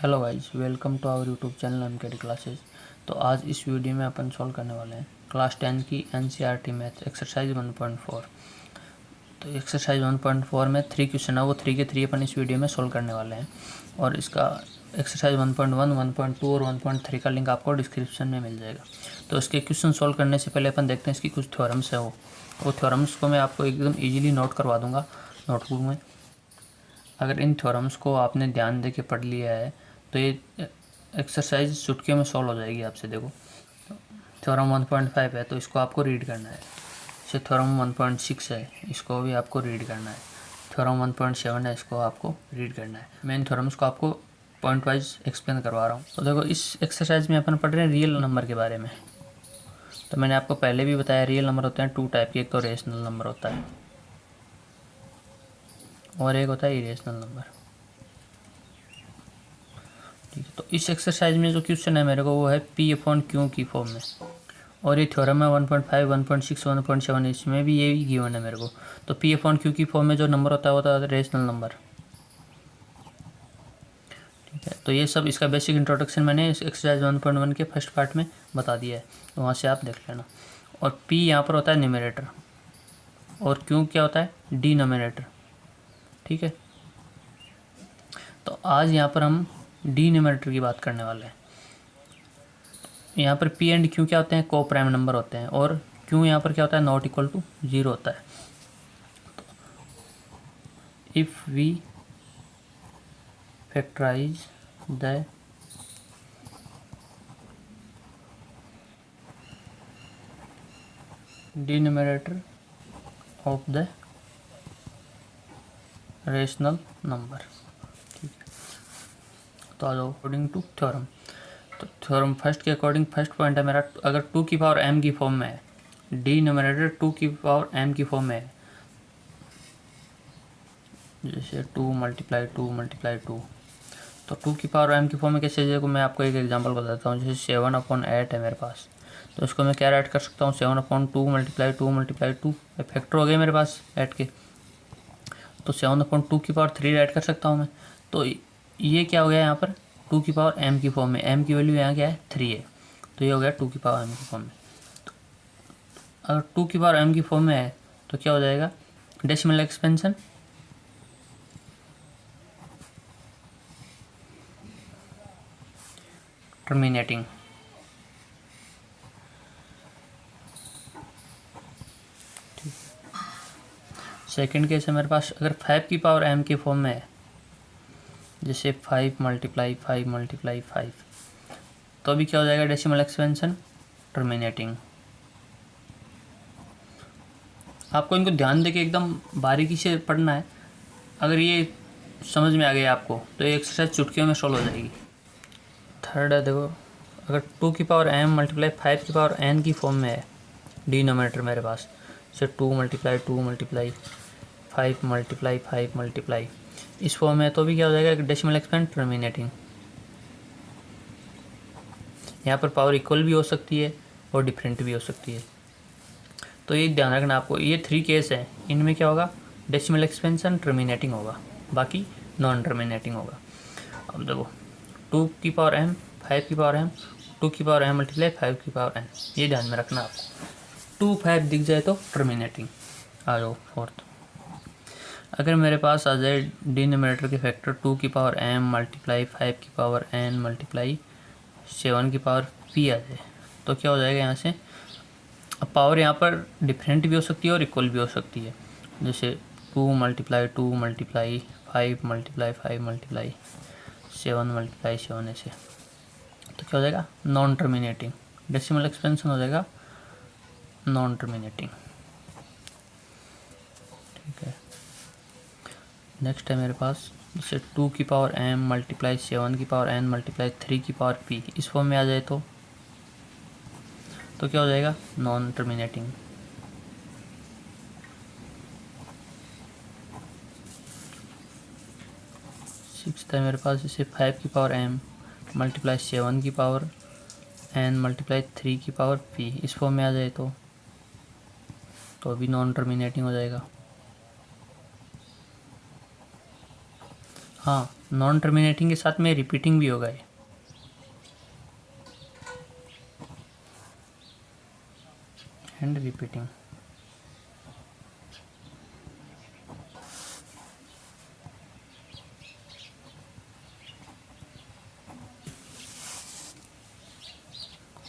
Hello guys, welcome to our YouTube channel MKD classes. तो आज इस वीडियो में अपन सॉल्व करने वाले हैं क्लास 10 की एनसीईआरटी मैथ एक्सरसाइज 1.4। तो एक्सरसाइज 1.4 में 3 क्वेश्चन है, वो 3 के 3 अपन इस वीडियो में सॉल्व करने वाले हैं। और इसका एक्सरसाइज 1.1, 1.2 और 1.3 का लिंक आपको डिस्क्रिप्शन में मिल जाएगा। तो इसके क्वेश्चन सॉल्व करने से पहले अपन देखते हैं इसकी कुछ थ्योरम्स है। वो थ्योरम्स को मैं आपको एकदम ईजिली नोट करवा दूँगा नोटबुक में। अगर इन थ्योरम्स को आपने ध्यान दे के पढ़ लिया है तो ये एक्सरसाइज चुटकियों में सॉल्व हो जाएगी आपसे। देखो, थ्योरम 1.5 है तो इसको आपको रीड करना है। जैसे थ्योरम 1.6 है, इसको भी आपको रीड करना है। थ्योरम 1.7 है, इसको आपको रीड करना है। मैं इन थ्योरम्स को आपको पॉइंट वाइज एक्सप्लेन करवा रहा हूँ। तो देखो, इस एक्सरसाइज में अपन पढ़ रहे हैं रियल नंबर के बारे में। तो मैंने आपको पहले भी बताया रियल नंबर होते हैं 2 टाइप के। एक तो रेशनल नंबर होता है और एक होता है इरेशनल नंबर। ठीक है, तो इस एक्सरसाइज में जो क्वेश्चन है मेरे को वो है P/Q की फॉर्म में। और ये थ्योरम है 1.5, 1.6, 1.7, इसमें भी ये गिवन है मेरे को। तो P/Q की फॉर्म में जो नंबर होता है वो होता है रेशनल नंबर। ठीक है, तो ये सब इसका बेसिक इंट्रोडक्शन मैंने इस एक्सरसाइज 1.1 के फर्स्ट पार्ट में बता दिया है, तो वहाँ से आप देख लेना। और P यहाँ पर होता है न्यूमरेटर और Q क्या होता है डिनोमिनेटर। ठीक है, तो आज यहाँ पर हम डिनोमिनेटर की बात करने वाले हैं। यहाँ पर P एंड Q क्या होते हैं, को प्राइम नंबर होते हैं। और Q यहाँ पर क्या होता है, नॉट इक्वल टू 0 होता है। If we factorize the denominator of the rational number. ठीक है, तो आ जाओ अकॉर्डिंग टू थ्योरम। तो थ्योरम फर्स्ट के अकॉर्डिंग फर्स्ट पॉइंट है मेरा, अगर 2 की पावर m की फॉर्म में है, डिनोमिनेटर 2 की पावर m की फॉर्म में है, जैसे 2 × 2 × 2, तो 2 की पावर m की फॉर्म में कैसे, देखो मैं आपको एक एग्जांपल बताता हूँ। जैसे 7/8 है मेरे पास, तो इसको मैं क्या राइट कर सकता हूँ, 7/2 × 2 × 2 फैक्टर हो गए मेरे पास 8 के। तो 7/2 की पावर 3 राइट कर सकता हूँ मैं। तो ये क्या हो गया यहाँ पर 2 की पावर m की फॉर्म में, m की वैल्यू यहाँ क्या है 3 है, तो ये हो गया 2 की पावर m की फॉर्म में। तो अगर 2 की पावर m की फॉर्म में है तो क्या हो जाएगा, decimal expansion terminating. Second case है मेरे पास, अगर 5 की पावर m की फॉर्म में है, जैसे 5 × 5 × 5, तो अभी क्या हो जाएगा, डेसिमल एक्सपेंशन टर्मिनेटिंग। आपको इनको ध्यान देके एकदम बारीकी से पढ़ना है। अगर ये समझ में आ गया आपको तो ये एक्सरसाइज चुटकियों में सॉल्व हो जाएगी। थर्ड है, देखो अगर 2 की पावर m × 5 की पावर n की फॉर्म में है डिनोमिनेटर मेरे पास, जैसे 2 × 2 × 5 × 5 × इस फॉर्म में, तो भी क्या हो जाएगा, डेसिमल एक्सपेंशन टर्मिनेटिंग। यहाँ पर पावर इक्वल भी हो सकती है और डिफरेंट भी हो सकती है, तो ये ध्यान रखना आपको। ये 3 केस है, इनमें क्या होगा, डेसिमल एक्सपेंशन टर्मिनेटिंग होगा, बाकी नॉन टर्मिनेटिंग होगा। अब देखो 2 की पावर m, 5 की पावर m, 2 की पावर m × 5 की पावर n, ये ध्यान में रखना आपको। 2, 5 दिख जाए तो टर्मिनेटिंग। आ जाओ फोर्थ, अगर मेरे पास आ जाए डिनोमिनेटर के फैक्टर 2 की पावर m × 5 की पावर n × 7 की पावर p आ जाए, तो क्या हो जाएगा यहाँ से। अब पावर यहाँ पर डिफरेंट भी हो सकती है और इक्वल भी हो सकती है, जैसे 2 × 2 × 5 × 5 × 7 × 7 ऐसे, तो क्या हो जाएगा, नॉन टर्मिनेटिंग। डेसिमल एक्सपेंशन हो जाएगा नॉन टर्मिनेटिंग। ठीक है, नेक्स्ट है मेरे पास, जैसे 2 की पावर m × 7 की पावर n × 3 की पावर p, इस फॉर्म में आ जाए तो क्या हो जाएगा, नॉन टर्मिनेटिंग। सिक्स्थ है मेरे पास, जैसे 5 की पावर m × 7 की पावर n × 3 की पावर p, इस फॉर्म में आ जाए तो अभी नॉन टर्मिनेटिंग हो जाएगा। हाँ, नॉन टर्मिनेटिंग के साथ में रिपीटिंग भी होगा ये। And repeating.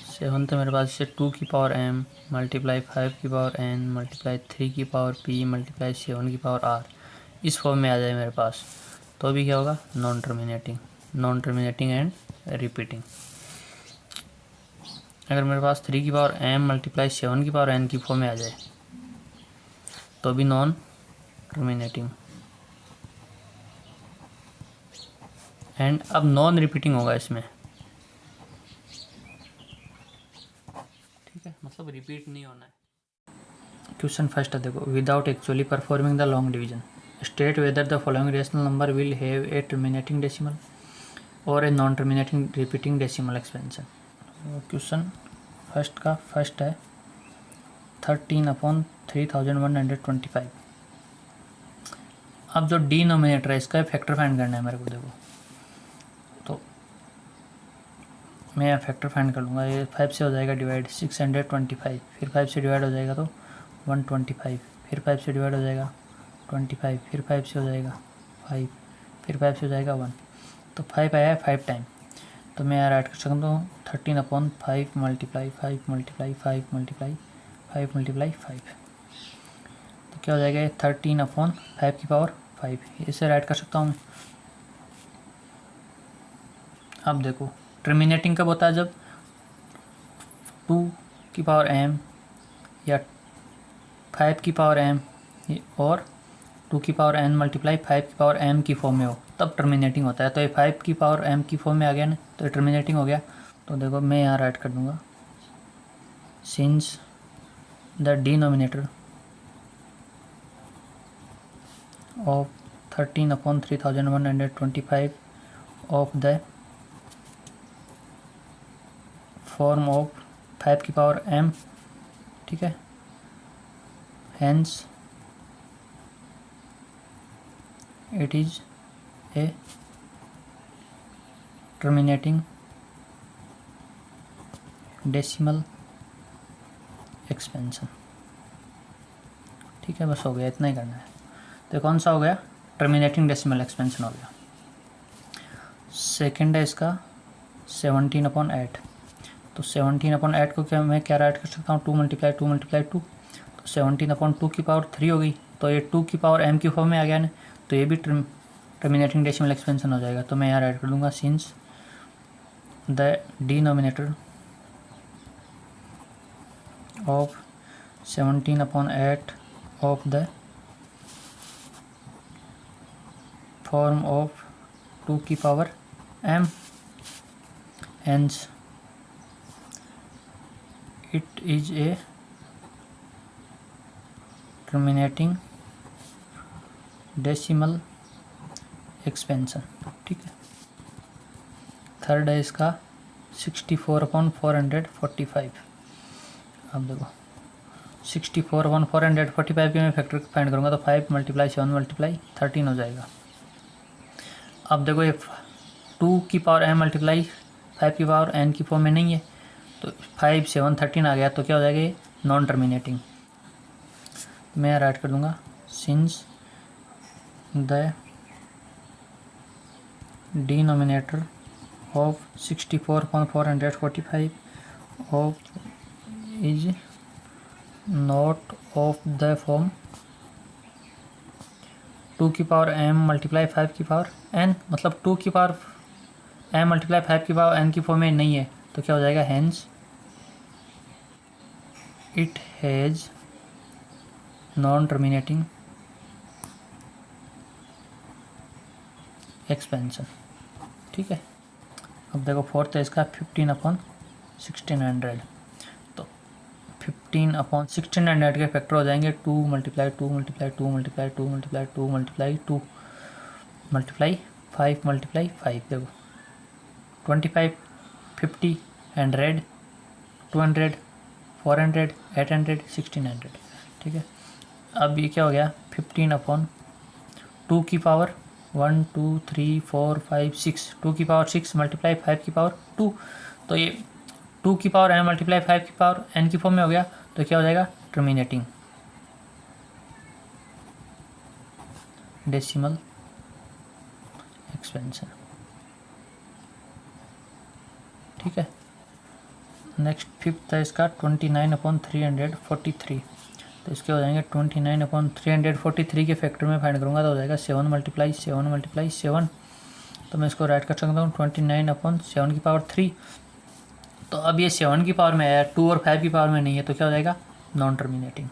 सेवन तो मेरे पास से 2 की पावर m मल्टीप्लाई 5 की पावर n मल्टीप्लाई 3 की पावर p मल्टीप्लाई 7 की पावर r, इस फॉर्म में आ जाए मेरे पास, तो भी क्या होगा, नॉन टर्मिनेटिंग एंड रिपीटिंग। अगर मेरे पास 3 की पावर m मल्टीप्लाई 7 की पावर n की फॉर्म में आ जाए तो भी नॉन टर्मिनेटिंग एंड अब नॉन रिपीटिंग होगा इसमें, ठीक है, मतलब रिपीट नहीं होना है। क्वेश्चन फर्स्ट है, देखो, without actually performing the long division state whether the following rational number will have a terminating decimal और a non terminating repeating decimal expansion. Question first का फर्स्ट है 13/3125। अब जो डिनोमिनेटर है इसका फैक्टर फाइंड करना है मेरे को। देखो, तो मैं फैक्टर फाइंड कर लूँगा। ये 5 से हो जाएगा डिवाइड 625, फिर 5 से डिवाइड हो जाएगा तो 125, फिर 5 से डिवाइड हो जाएगा 25, फिर 5 से हो जाएगा 5, फिर 5 से हो जाएगा 1, तो 5 आया है 5 टाइम। तो मैं यहाँ राइट कर सकता हूँ 13/5 मल्टीप्लाई 5 मल्टीप्लाई 5 मल्टीप्लाई 5 मल्टीप्लाई 5, तो क्या हो जाएगा 13/5 की पावर 5, इसे राइट कर सकता हूँ मैं। अब देखो, टर्मिनेटिंग कब होता है, जब 2 की पावर m या 5 की पावर m और 2 की पावर n मल्टीप्लाई 5 की पावर m की फॉर्म में हो, तब टर्मिनेटिंग होता है। तो ये 5 की पावर m की फॉर्म में आ गया ना, तो ये टर्मिनेटिंग हो गया। तो देखो, मैं यहाँ राइट कर दूँगा, since the denominator of 13/3125 of the form of 5 की पावर m, ठीक है, hence it is a terminating decimal expansion. ठीक है, बस हो गया, इतना ही करना है। तो कौन सा हो गया, टर्मिनेटिंग डेसिमल एक्सपेंशन हो गया। सेकंड है इसका 17/8। तो 17/8 को क्या मैं क्या राइट कर सकता हूँ, 2 मल्टीप्लाई 2 मल्टीप्लाई 2, तो 17/2 की पावर 3 हो गई, तो ये 2 की पावर m की फॉर्म में आ गया ना, तो ये भी टर्मिनेटिंग डेसिमल एक्सपेंशन हो जाएगा। तो मैं यहाँ राइट कर दूँगा, since the denominator of 17/8 of the form of 2 की power m, hence it is a terminating decimal expansion। ठीक है, थर्ड है इसका 64/445। अब देखो, 64/445 के मैं फैक्टर फाइंड करूँगा तो 5 मल्टीप्लाई 7 मल्टीप्लाई 13 हो जाएगा। अब देखो, ये 2 की पावर m मल्टीप्लाई 5 की पावर n की फॉर्म में नहीं है, तो 5 7 13 आ गया, तो क्या हो जाएगा, ये नॉन टर्मिनेटिंग। मैं राइट कर दूंगा, since the denominator of 64/445 of is not of the form 2 की पावर m मल्टीप्लाई 5 की पावर n, मतलब 2 की पावर m मल्टीप्लाई 5 की पावर n की फॉर्म में नहीं है, तो क्या हो जाएगा, hence it has non-terminating expansion। ठीक है, अब देखो फोर्थ है इसका 15/1600। तो 15/1600 के फैक्टर हो जाएंगे 2 multiply 2 multiply 2 multiply 2 multiply 2 multiply 2 multiply 5 multiply 5। देखो 25 50 100 200 400 800 1600। ठीक है, अब ये क्या हो गया, 15/2 की पावर 1 2 3 4 5 6, 2 की पावर 6 मल्टीप्लाई 5 की पावर 2, तो ये 2 की पावर n मल्टीप्लाई 5 की पावर n की फॉर्म में हो गया, तो क्या हो जाएगा टर्मिनेटिंग डेसिमल एक्सपेंशन। ठीक है, नेक्स्ट फिफ्थ है इसका 29/343, तो इसके हो जाएंगे 29/343 के फैक्टर में फाइंड करूँगा तो हो जाएगा 7 मल्टीप्लाई 7 मल्टीप्लाई 7, तो मैं इसको राइट कर सकता हूँ 29/7 की पावर 3। तो अब ये 7 की पावर में है, 2 और 5 की पावर में नहीं है, तो क्या हो जाएगा नॉन टर्मिनेटिंग।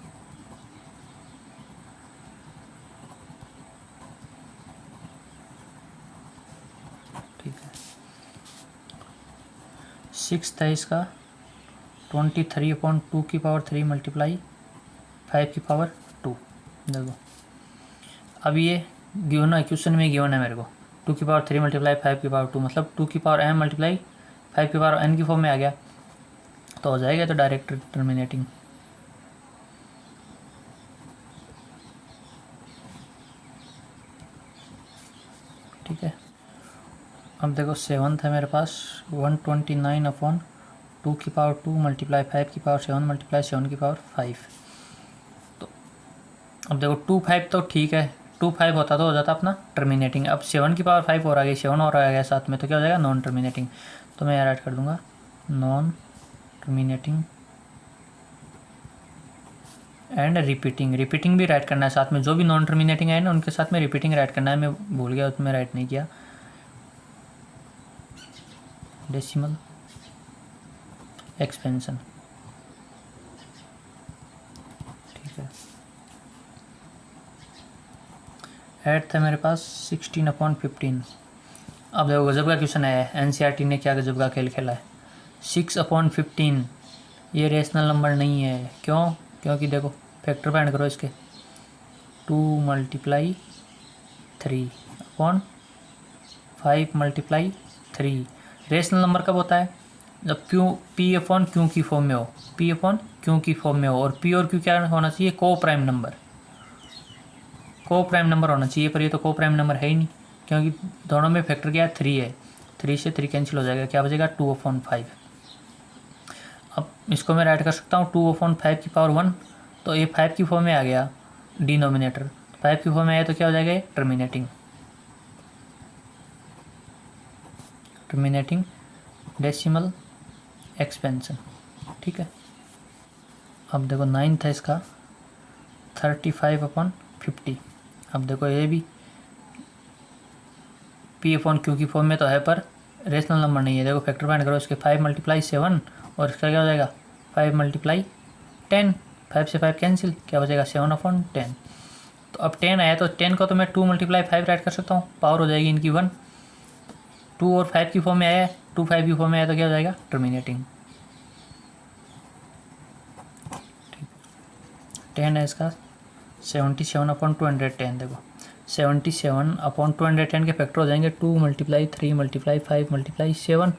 ठीक है, सिक्स्थ है इसका 23/2 की पावर 3 मल्टीप्लाई 5 की पावर 2। देखो अब ये गिवन है, क्वेश्चन में गिवन है मेरे को 2 की पावर 3 मल्टीप्लाई 5 की पावर 2, मतलब 2 की पावर m मल्टीप्लाई 5 की पावर n की फॉर्म में आ गया, तो हो जाएगा तो डायरेक्ट टर्मिनेटिंग। ठीक है, अब देखो सेवन्थ है मेरे पास 129/2 की पावर 2 मल्टीप्लाई 5 की पावर 7 मल्टीप्लाई 7 की पावर 5। तो अब देखो 2 5 तो ठीक है, 2 5 होता तो हो जाता अपना टर्मिनेटिंग। अब 7 की पावर 5 और आ गई, 7 और आ गया साथ में, तो क्या हो जाएगा नॉन टर्मिनेटिंग। तो मैं यहाँ ऐड कर दूंगा non terminating and repeating. Repeating भी राइट करना है साथ में, जो भी नॉन टर्मिनेटिंग है ना उनके साथ में रिपीटिंग राइट करना है, मैं भूल गया उसमें राइट नहीं किया। Decimal expansion. ठीक है, एट था मेरे पास 16/15। अब देखो गजब का क्वेश्चन है, एनसीईआरटी ने क्या गजब का खेल खेला है। 6/15 ये रेशनल नंबर नहीं है, क्यों? क्योंकि देखो फैक्टर फाइंड करो इसके, 2 मल्टीप्लाई 3/5 मल्टीप्लाई 3। रेशनल नंबर कब होता है? जब क्यू P/Q की फॉर्म में हो, P/Q की फॉर्म में हो, और P और Q क्या होना चाहिए? को प्राइम नंबर, को प्राइम नंबर होना चाहिए, पर ये तो को प्राइम नंबर है ही नहीं, क्योंकि दोनों में फैक्टर क्या है 3 है, 3 से 3 कैंसिल हो जाएगा, क्या बचेगा 2/5। अब इसको मैं राइट कर सकता हूँ 2/5 की पावर 1, तो ये 5 की फॉर्म में आ गया डिनोमिनेटर, 5 की फॉर्म में आया तो क्या हो जाएगा ये टर्मिनेटिंग डेसिमल एक्सपेंशन। ठीक है, अब देखो 9th है इसका 35/50। अब देखो ये भी P/Q की फॉर्म में तो है, पर रेशनल नंबर नहीं है। देखो फैक्टर फाइंड करो इसके, 5 मल्टीप्लाई 7 और इसका क्या हो जाएगा 5 मल्टीप्लाई 10, 5 से 5 कैंसिल, क्या बचेगा 7/10। तो अब 10 आया तो 10 को तो मैं 2 मल्टीप्लाई 5 राइट कर सकता हूँ, पावर हो जाएगी इनकी 1। 2 और 5 की फॉर्म में आया है, 2 5 की फॉर्म में आया तो क्या हो जाएगा टर्मिनेटिंग। 10 है इसका 77/210। देखो 77/210 के फैक्टर हो जाएंगे 2 मल्टीप्लाई 3 मल्टीप्लाई 5 मल्टीप्लाई 7,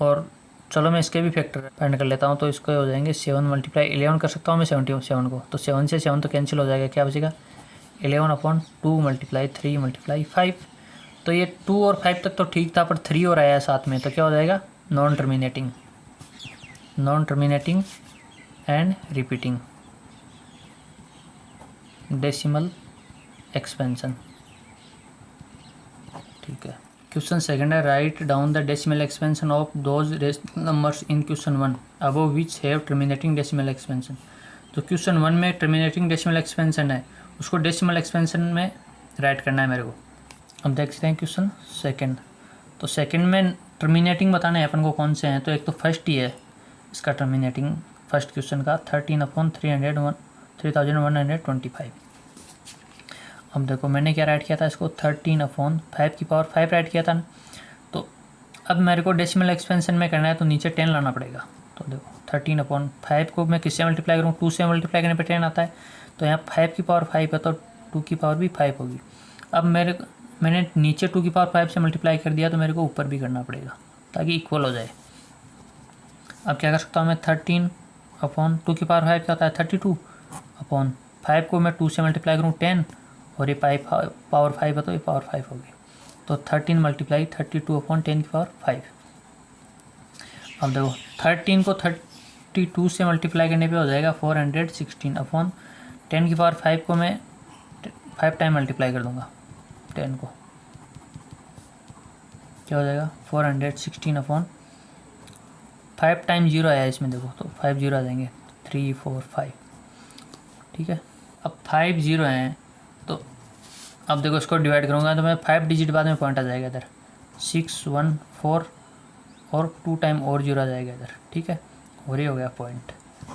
और चलो मैं इसके भी फैक्टर फाइंड कर लेता हूँ। तो इसको हो जाएंगे 7 मल्टीप्लाई 11 कर सकता हूँ मैं 77 को, तो 7 से 7 तो कैंसिल हो जाएगा, क्या बचेगा 11/2 मल्टीप्लाई 3 मल्टीप्लाई 5। तो ये 2 और 5 तक तो ठीक था, पर 3 और आया साथ में, तो क्या हो जाएगा non terminating and repeating decimal expansion. ठीक है, क्वेश्चन सेकंड है, write down the decimal expansion of those numbers in question 1 above which have terminating decimal expansion. तो क्वेश्चन 1 में टर्मिनेटिंग डेसिमल एक्सपेंशन है, उसको डेसिमल एक्सपेंशन में राइट करना है मेरे को। अब देखते हैं क्वेश्चन सेकंड। तो सेकंड में टर्मिनेटिंग बताना है अपन को कौन से हैं, तो एक तो फर्स्ट ही है इसका टर्मिनेटिंग, फर्स्ट क्वेश्चन का 13/3125। अब देखो मैंने क्या राइट किया था इसको 13/5 की पावर 5 राइट किया था। तो अब मेरे को डेसिमल एक्सपेंशन में करना है, तो नीचे 10 लाना पड़ेगा। तो देखो 13/5 को मैं किससे मल्टीप्लाई करूँ, 2 से मल्टीप्लाई करने पे 10 आता है, तो यहाँ 5 की पावर 5 है तो 2 की पावर भी 5 होगी। अब मैंने नीचे 2 की पावर 5 से मल्टीप्लाई कर दिया, तो मेरे को ऊपर भी करना पड़ेगा ताकि इक्वल हो जाए। अब क्या कर सकता हूँ मैं 13/2 की पावर 5 क्या होता है 32/5 को मैं 2 से मल्टीप्लाई करूँ 10, और ये पावर 5 है तो ये पावर 5 होगी। तो 13 मल्टीप्लाई 32/10⁵। अब देखो 13 को 32 से मल्टीप्लाई करने पे हो जाएगा 416/10⁵ को मैं 5 टाइम मल्टीप्लाई कर दूंगा 10 को, क्या हो जाएगा 416/5 टाइम 0 आया इसमें देखो, तो 5 0 आ जाएंगे 3 4 5। ठीक है, अब 5 0 हैं तो अब देखो इसको डिवाइड करूँगा तो मैं 5 डिजिट बाद में पॉइंट आ जाएगा इधर 6 1 4 और 2 टाइम और 0 आ जाएगा इधर। ठीक है, और ये हो गया पॉइंट,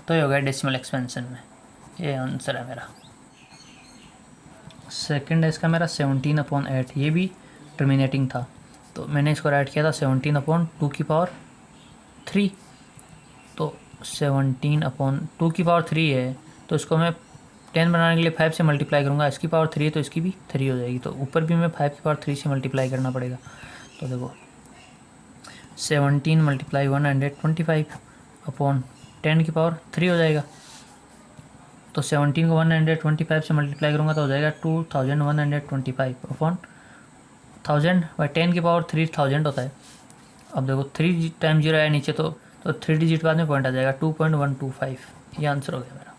तो ये हो गया डेसिमल एक्सपेंशन में, ये आंसर है मेरा। सेकंड है इसका मेरा 17/8, ये भी टर्मिनेटिंग था तो मैंने इसको राइट किया था 17/2⁵। तो 17/2⁵ है तो इसको मैं 10 बनाने के लिए 5 से मल्टीप्लाई करूँगा, इसकी पावर 3 है तो इसकी भी 3 हो जाएगी, तो ऊपर भी मैं 5 की पावर 3 से मल्टीप्लाई करना पड़ेगा। तो देखो 17 × 125/10 की पावर 3 हो जाएगा। तो 17 को 125 से मल्टीप्लाई करूँगा तो हो जाएगा 2125/1000 की पावर 3000 होता है। अब देखो 3 टाइम 0 आया नीचे तो 3 डिजिट बाद में पॉइंट आ जाएगा 2.125, ये आंसर हो गया मेरा।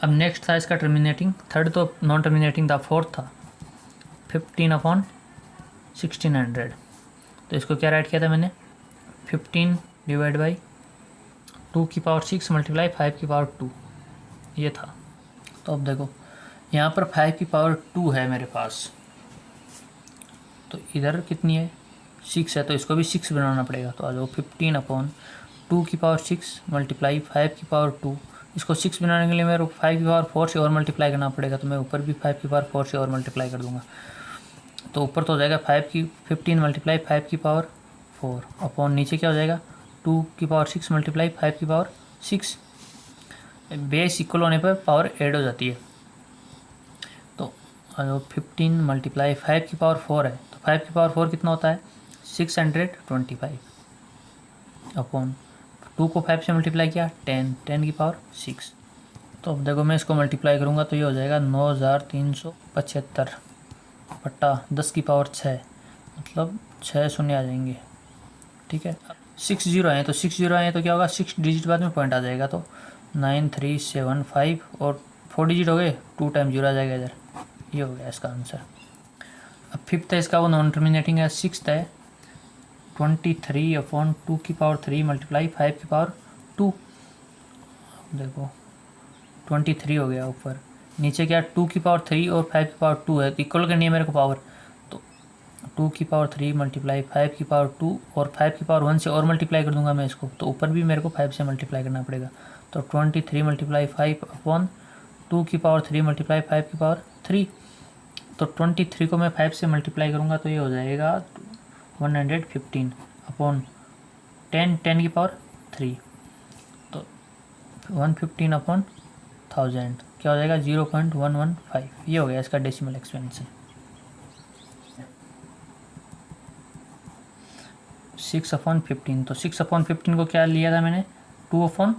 अब नेक्स्ट था इसका टर्मिनेटिंग, थर्ड तो नॉन टर्मिनेटिंग था, फोर्थ था 15/1600। तो इसको क्या राइट किया था मैंने 15 डिवाइड बाई 2 की पावर 6 मल्टीप्लाई 5 की पावर 2, ये था। तो अब देखो यहाँ पर 5 की पावर 2 है मेरे पास, तो इधर कितनी है 6 है तो इसको भी 6 बनाना पड़ेगा। तो आ जाओ 15/2 की पावर 6 मल्टीप्लाई 5 की पावर 2, इसको 6 बनाने के लिए मेरे को 5 की पावर 4 से और मल्टीप्लाई करना पड़ेगा, तो मैं ऊपर भी 5 की पावर 4 से और मल्टीप्लाई कर दूंगा। तो ऊपर तो हो जाएगा 15 मल्टीप्लाई 5 की पावर 4 अपॉन नीचे क्या हो जाएगा 2 की पावर 6 मल्टीप्लाई 5 की पावर 6। बेस इक्वल होने पर पावर ऐड हो जाती है। तो 15 मल्टीप्लाई 5 की पावर 4 है तो 5 की पावर 4 कितना होता है 625 अपॉन 2 को 5 से मल्टीप्लाई किया 10 की पावर 6। तो अब देखो मैं इसको मल्टीप्लाई करूँगा तो ये हो जाएगा 9375 बट्टा 10 की पावर 6, मतलब 6 शून्य आ जाएंगे। ठीक है, 6 0 आए तो 6 0 आए तो क्या होगा 6 डिजिट बाद में पॉइंट आ जाएगा, तो 9375 और 4 डिजिट हो गए 2 टाइम 0 आ जाएगा इधर, ये हो गया इसका आंसर। अब फिफ्थ है इसका वो नॉन टर्मिनेटिंग है। सिक्स्थ है 23/2 की पावर 3 मल्टीप्लाई 5 की पावर 2। देखो 23 हो गया ऊपर, नीचे क्या 2 की पावर 3 और 5 की पावर 2 है, तो इक्वल करनी है मेरे को पावर, तो 2 की पावर 3 मल्टीप्लाई 5 की पावर 2 और 5 की पावर 1 से और मल्टीप्लाई कर दूंगा मैं इसको, तो ऊपर भी मेरे को 5 से मल्टीप्लाई करना पड़ेगा। तो 23 मल्टीप्लाई 5/2 की पावर 3 मल्टीप्लाई 5 की पावर 3। तो 23 को मैं 5 से मल्टीप्लाई करूँगा तो ये हो जाएगा 115 अपॉन 10 की पावर 3, तो 115/1000 क्या हो जाएगा 0.115, ये हो गया इसका डेसिमल एक्सपेंशन। 6/15, तो 6/15 को क्या लिया था मैंने 2/5,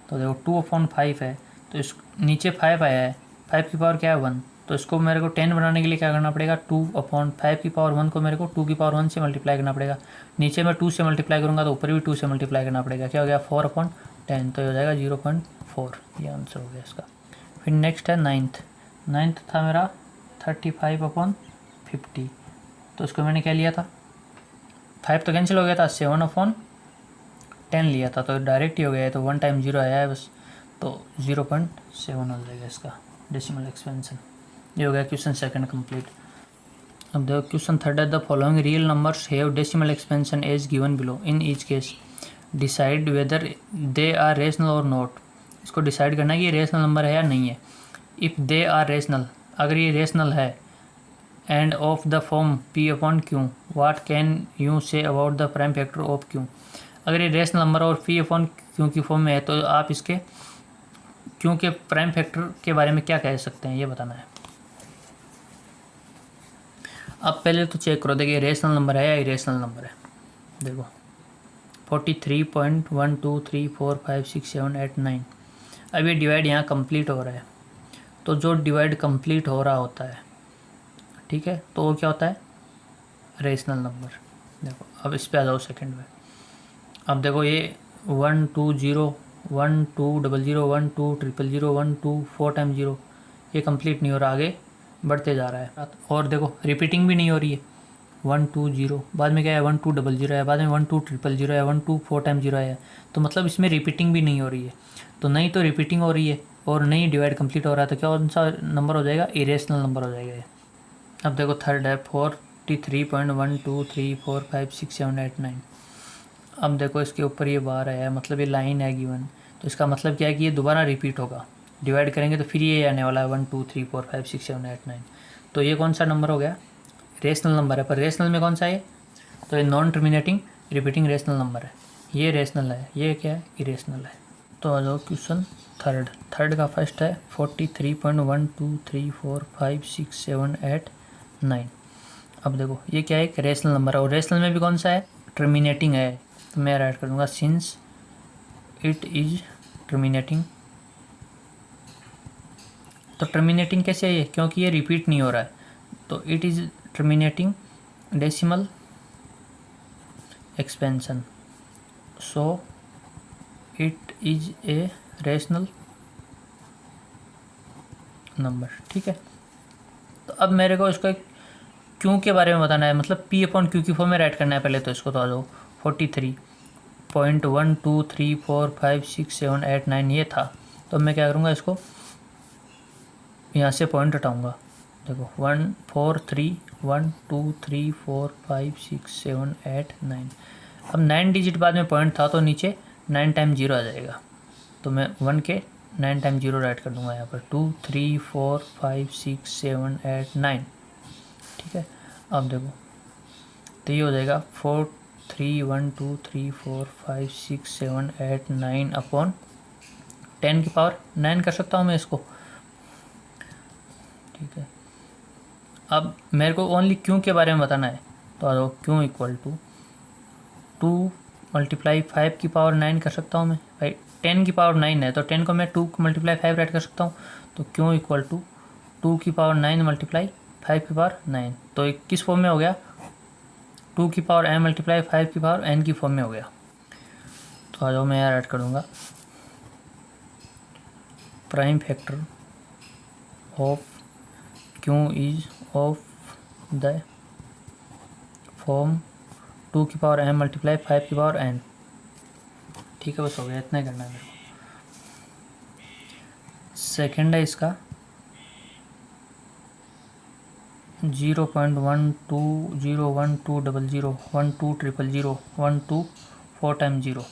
तो देखो 2/5 है तो इस नीचे 5 आया है, 5 की पावर क्या है 1, तो इसको मेरे को 10 बनाने के लिए क्या करना पड़ेगा 2/5 की पावर 1 को मेरे को 2 की पावर 1 से मल्टीप्लाई करना पड़ेगा। नीचे मैं 2 से मल्टीप्लाई करूँगा तो ऊपर भी 2 से मल्टीप्लाई करना पड़ेगा, क्या हो गया 4/10, तो ये हो जाएगा 0.4, ये आंसर हो गया इसका। फिर नेक्स्ट है नाइन्थ था मेरा 35/50, तो इसको मैंने क्या लिया था 5 तो कैंसिल हो गया था 7/10 लिया था, तो डायरेक्ट ही हो गया है, तो 1 टाइम 0 आया है बस, तो 0.7 हो जाएगा इसका डेसिमल एक्सपेंशन। ये हो गया क्वेश्चन सेकंड कंप्लीट। अब देखो क्वेश्चन थर्ड है the following real numbers have decimal expansion as given below, in each case decide whether they are rational और नॉट। इसको डिसाइड करना है कि ये रेशनल नंबर है या नहीं है। इफ़ दे आर रेशनल, अगर ये रेशनल है, end of the form P/Q, what can you say about the prime factor of Q। अगर ये रेशनल नंबर और P/Q की फॉर्म में है तो आप इसके Q के प्राइम फैक्टर के बारे में क्या कह सकते हैं ये बताना है। अब पहले तो चेक करो, देखिए रेशनल नंबर है या इरेशनल नंबर है। देखो 43.123456789, अब ये डिवाइड यहाँ कंप्लीट हो रहा है, तो जो डिवाइड कंप्लीट हो रहा होता है, ठीक है, तो वो क्या होता है, रेशनल नंबर। देखो अब इस पे आ जाओ सेकंड में। अब देखो ये 1 2 0 1 2 0 0 1 2 0 0 1 2 4 टाइम 0, ये कंप्लीट नहीं हो रहा, आगे बढ़ते जा रहा है। और देखो रिपीटिंग भी नहीं हो रही है, 1 2 0, बाद में क्या है 1 2 0 0 है, बाद में 1 2 0 0 है, 1 2 4 टाइम 0 है, तो मतलब इसमें रिपीटिंग भी नहीं हो रही है। तो नहीं तो रिपीटिंग हो रही है और नहीं डिवाइड कंप्लीट हो रहा है, तो क्या कौन सा नंबर हो जाएगा, इरेशनल नंबर हो जाएगा ये। अब देखो थर्ड है 43.123456789। अब देखो इसके ऊपर ये बार है, मतलब ये लाइन है गिवन, तो इसका मतलब क्या है कि ये दोबारा रिपीट होगा, डिवाइड करेंगे तो फिर ये आने वाला है 1 2 3 4 5 6 7 8 9। तो ये कौन सा नंबर हो गया, रेशनल नंबर है। पर रेशनल में कौन सा है, तो ये non terminating repeating rational number है, ये रेशनल है, ये क्या है, इरेशनल है। तो आ जाओ क्वेश्चन थर्ड का फर्स्ट है 43.123456789। अब देखो ये क्या है, एक रेशनल नंबर है और रेशनल में भी कौन सा है, टर्मिनेटिंग है, तो मैं राइट कर दूंगा सिंस इट इज टर्मिनेटिंग। तो टर्मिनेटिंग कैसे है, क्योंकि ये रिपीट नहीं हो रहा है, तो it is terminating decimal expansion, so it is a rational number. ठीक है, तो अब मेरे को इसका क्यों के बारे में बताना है, मतलब पी अपॉन क्यू की फॉर्म में राइट करना है पहले, तो इसको तो आ जाओ 43.123456789 ये था, तो मैं क्या करूँगा, इसको यहाँ से पॉइंट हटाऊँगा। देखो 1 4 3 1 2 3 4 5 6 7 8 9। अब 9 डिजिट बाद में पॉइंट था, तो नीचे 9 टाइम 0 आ जाएगा, तो मैं 1 के 9 टाइम 0 राइट कर दूँगा यहाँ पर, 2 3 4 5 6 7 8 9। ठीक है, अब देखो तो ये हो जाएगा 4 3 1 2 3 4 5 6 7 8 9 अपॉन 10 की पावर 9 कर सकता हूँ मैं इसको। ठीक है, अब मेरे को ओनली क्यों के बारे में बताना है, तो आ जाओ क्यों इक्वल टू 2 मल्टीप्लाई 5 की पावर 9 कर सकता हूँ मैं, भाई 10 की पावर 9 है, तो 10 को मैं 2 मल्टीप्लाई 5 राइट कर सकता हूँ, तो क्यों इक्वल टू 2 की पावर 9 मल्टीप्लाई 5 की पावर 9, तो एक किस फॉर्म में हो गया, 2 की पावर n मल्टीप्लाई 5 की पावर n की फॉर्म में हो गया। तो आ जाओ मैं यहाँ राइट कर दूँगा prime factor of Q is of the form 2 की पावर m मल्टीप्लाई 5 की पावर n। ठीक है, बस हो गया, इतना ही करना है मेरे को। सेकेंड है इसका 0.120120120012 टाइम 0।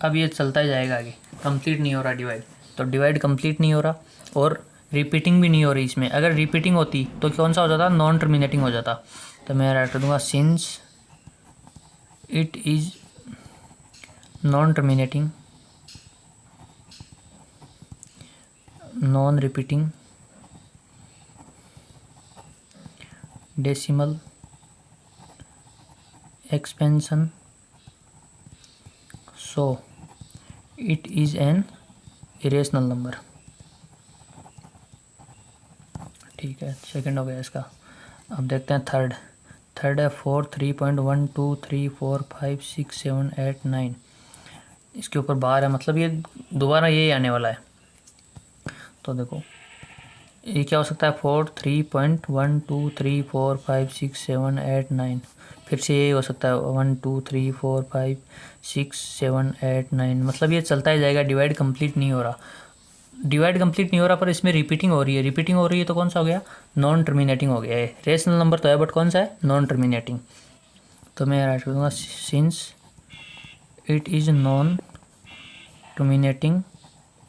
अब ये चलता ही जाएगा आगे, कंप्लीट नहीं हो रहा डिवाइड, तो डिवाइड कंप्लीट नहीं हो रहा और रिपीटिंग भी नहीं हो रही इसमें। अगर रिपीटिंग होती तो कौन सा हो जाता, नॉन टर्मिनेटिंग हो जाता। तो मैं राइट कर दूंगा since it is non terminating non repeating decimal expansion, so it is an irrational number. ठीक है, सेकंड हो गया इसका। अब देखते हैं थर्ड है 43.123456789। इसके ऊपर बार है, मतलब ये दोबारा ये आने वाला है। तो देखो ये क्या हो सकता है, 43.123456789, फिर से यही हो सकता है 1 2 3 4 5 6 7 8 9, मतलब ये चलता ही जाएगा, डिवाइड कंप्लीट नहीं हो रहा। डिवाइड कंप्लीट नहीं हो रहा पर इसमें रिपीटिंग हो रही है, तो कौन सा हो गया, नॉन टर्मिनेटिंग हो गया है। रेशनल नंबर तो है बट कौन सा है, नॉन टर्मिनेटिंग। तो मैं राइट करूँगा since it is non terminating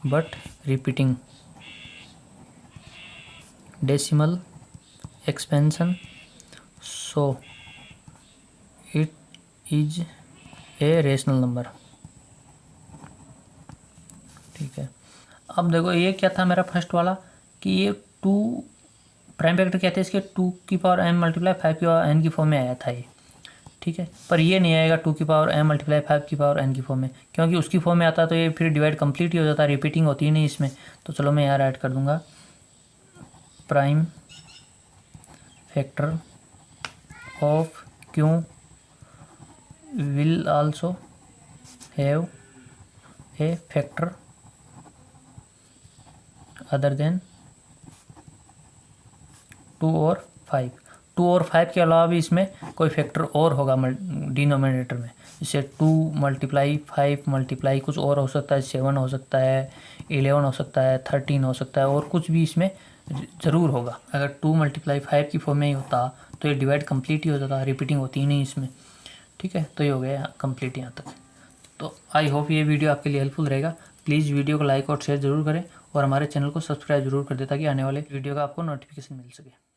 but repeating decimal expansion, so it is a rational number. ठीक है, अब देखो ये क्या था मेरा फर्स्ट वाला, कि ये 2 प्राइम फैक्टर क्या थे इसके, 2 की पावर m मल्टीप्लाई 5 की पावर n की फॉर्म में आया था ये। ठीक है। पर ये नहीं आएगा 2 की पावर m मल्टीप्लाई 5 की पावर n की फॉर्म में, क्योंकि उसकी फॉर्म में आता तो ये फिर डिवाइड कंप्लीट ही हो जाता, रिपीटिंग होती ही नहीं इसमें। तो चलो मैं यहाँ ऐड कर दूंगा prime factor of q will also have a factor other than 2 और 5। 2 और 5 के अलावा भी इसमें कोई फैक्टर और होगा डिनोमिनेटर में, जैसे 2 मल्टीप्लाई 5 मल्टीप्लाई कुछ और हो सकता है, 7 हो सकता है, 11 हो सकता है, 13 हो सकता है, और कुछ भी इसमें ज़रूर होगा। अगर 2 मल्टीप्लाई 5 की फॉर्म में ही होता तो ये डिवाइड कंप्लीट ही हो जाता, रिपीटिंग होती ही नहीं इसमें। ठीक है, तो ये हो गया कंप्लीट यहाँ तक। तो आई होप ये वीडियो आपके लिए हेल्पफुल रहेगा। प्लीज़ वीडियो को लाइक और शेयर ज़रूर करें और हमारे चैनल को सब्सक्राइब जरूर कर दें ताकि आने वाले वीडियो का आपको नोटिफिकेशन मिल सके।